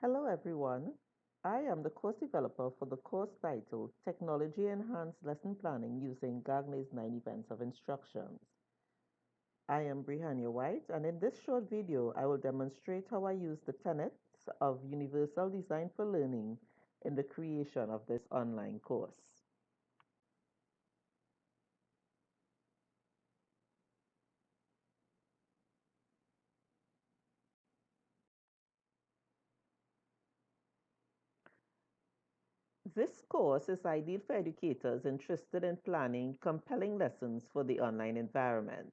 Hello everyone. I am the course developer for the course titled Technology Enhanced Lesson Planning using Gagne's 9 Events of Instructions. I am Brihania White, and in this short video I will demonstrate how I use the tenets of universal design for learning in the creation of this online course. This course is ideal for educators interested in planning compelling lessons for the online environment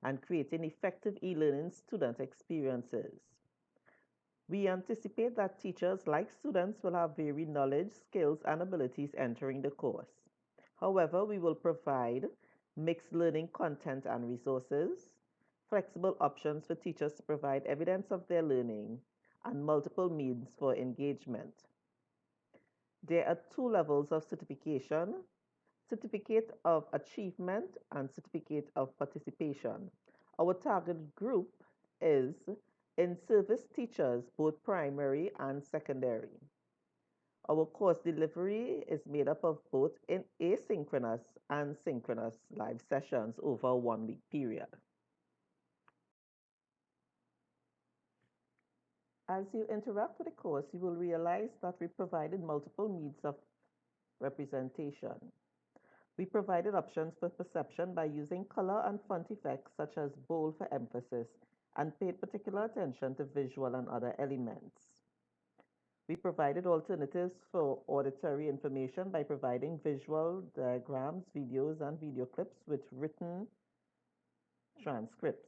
and creating effective e-learning student experiences. We anticipate that teachers, like students, will have varied knowledge, skills, and abilities entering the course. However, we will provide mixed learning content and resources, flexible options for teachers to provide evidence of their learning, and multiple means for engagement. There are two levels of certification: Certificate of Achievement and Certificate of Participation. Our target group is in-service teachers, both primary and secondary. Our course delivery is made up of both in asynchronous and synchronous live sessions over a 1-week period. As you interact with the course, you will realize that we provided multiple means of representation. We provided options for perception by using color and font effects such as bold for emphasis and paid particular attention to visual and other elements. We provided alternatives for auditory information by providing visual diagrams, videos, and video clips with written transcripts.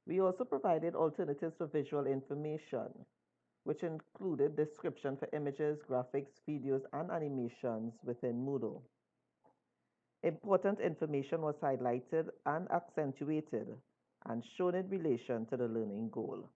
We also provided alternatives for visual information, which included description for images, graphics, videos, and animations within Moodle. Important information was highlighted and accentuated and shown in relation to the learning goal.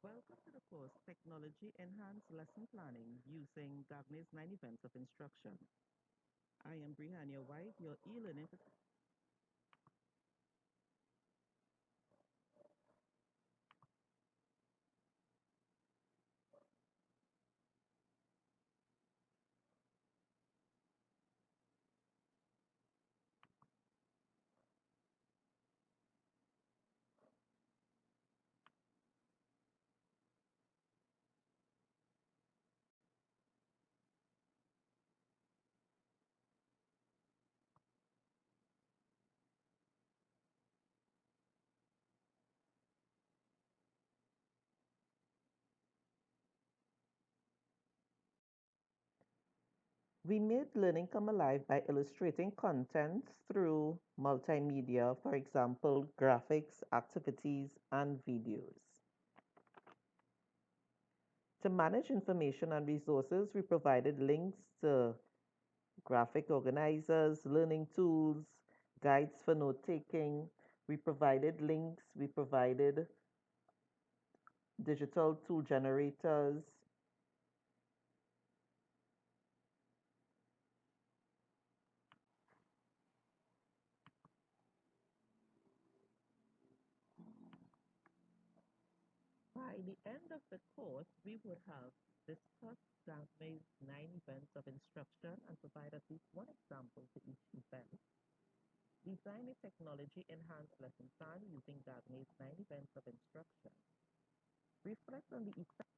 Welcome to the course Technology Enhanced Lesson Planning using Gagne's 9 Events of Instruction. I am Brihania White, your e-learning. We made learning come alive by illustrating content through multimedia, for example, graphics, activities, and videos. To manage information and resources, we provided links to graphic organizers, learning tools, guides for note taking. We provided links, we provided digital tool generators. By the end of the course, we would have discussed Gagne's 9 events of instruction and provide at least one example for each event. Design a technology enhanced lesson plan using Gagne's 9 events of instruction. Reflect on the effect.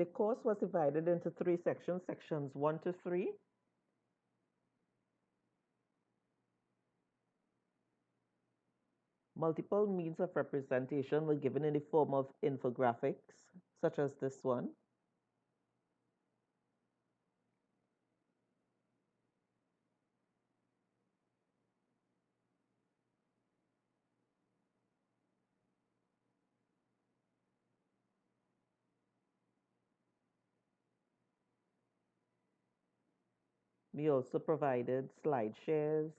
The course was divided into three sections, sections 1 to 3. Multiple means of representation were given in the form of infographics, such as this one. We also provided slide shares.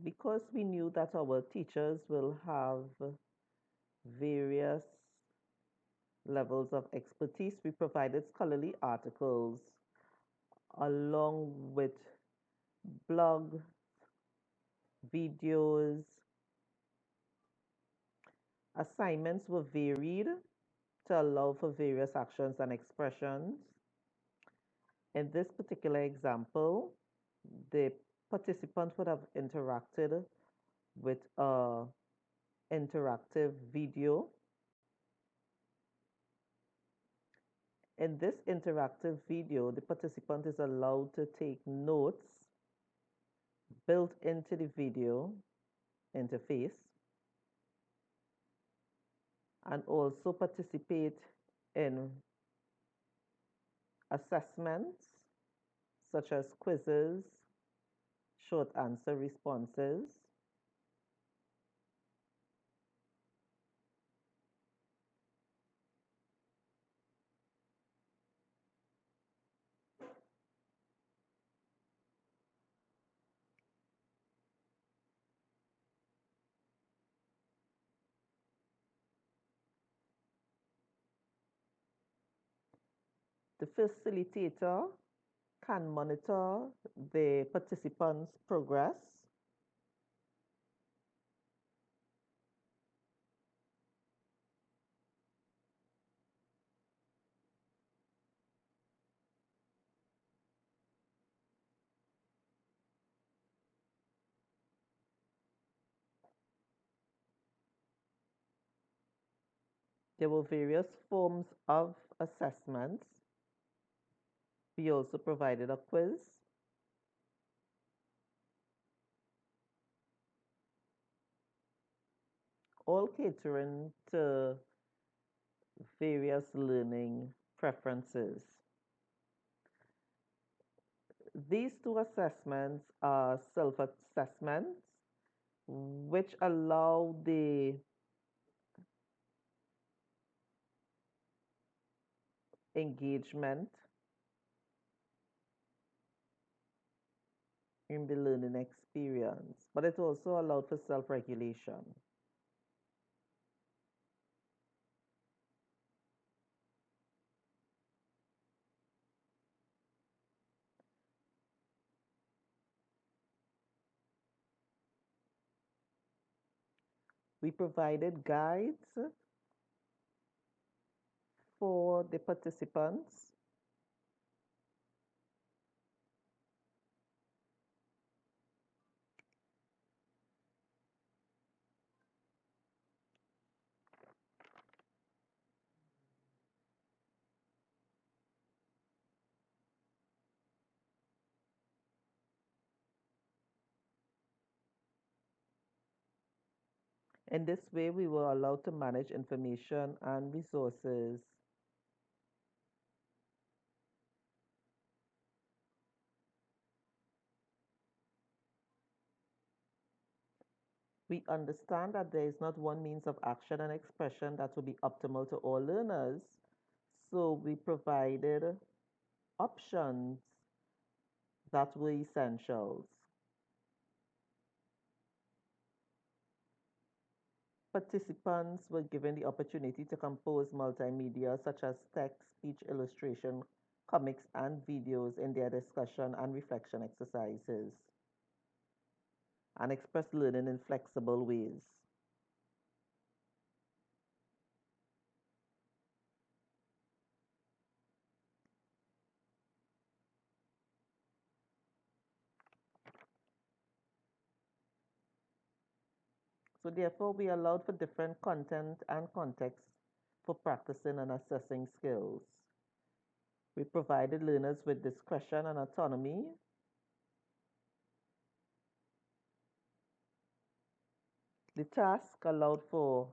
Because we knew that our teachers will have various levels of expertise, we provided scholarly articles along with blog, videos. Assignments were varied to allow for various actions and expressions. In this particular example, the participant would have interacted with a interactive video. In this interactive video, the participant is allowed to take notes built into the video interface and also participate in assessments such as quizzes, short answer responses. The facilitator can monitor the participants' progress. There were various forms of assessments. We also provided a quiz. All catering to various learning preferences. These two assessments are self-assessments, which allow the engagement in the learning experience, but it also allowed for self-regulation. We provided guides for the participants. In this way, we were allowed to manage information and resources. We understand that there is not one means of action and expression that will be optimal to all learners. So we provided options that were essentials. Participants were given the opportunity to compose multimedia such as text, speech, illustration, comics, and videos in their discussion and reflection exercises and express learning in flexible ways. So therefore, we allowed for different content and context for practicing and assessing skills. We provided learners with discretion and autonomy. The task allowed for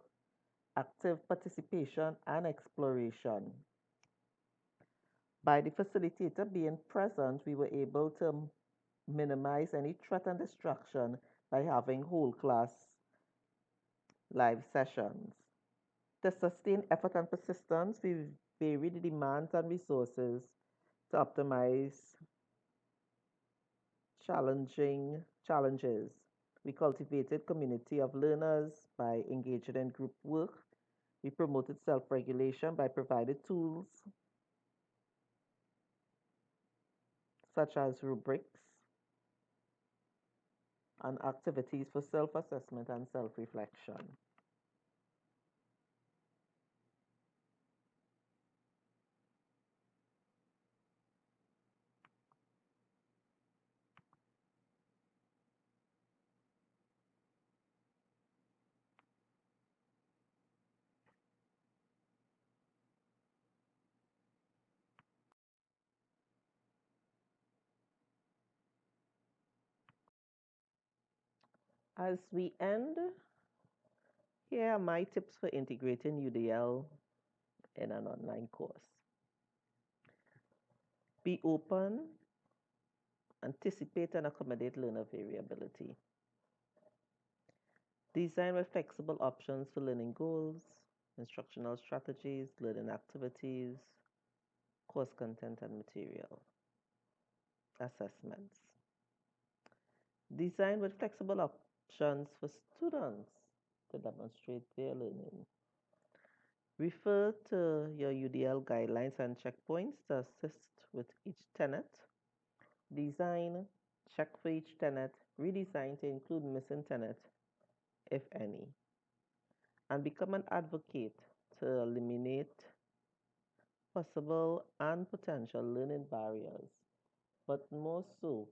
active participation and exploration. By the facilitator being present, we were able to minimize any threat and distraction by having whole class live sessions. To sustain effort and persistence, we vary the demands and resources to optimize challenging challenges. We cultivated community of learners by engaging in group work. We promoted self-regulation by providing tools such as rubrics and activities for self-assessment and self-reflection. As we end, here are my tips for integrating UDL in an online course. Be open, anticipate and accommodate learner variability. Design with flexible options for learning goals, instructional strategies, learning activities, course content and material. Assessments. Design with flexible options for students to demonstrate their learning. Refer to your UDL guidelines and checkpoints to assist with each tenet. Design, check for each tenet, redesign to include missing tenet, if any. And become an advocate to eliminate possible and potential learning barriers, but more so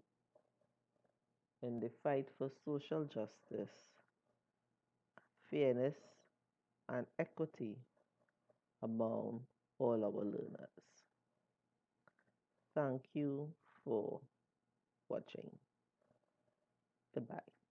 in the fight for social justice, fairness, and equity among all our learners. Thank you for watching. Goodbye.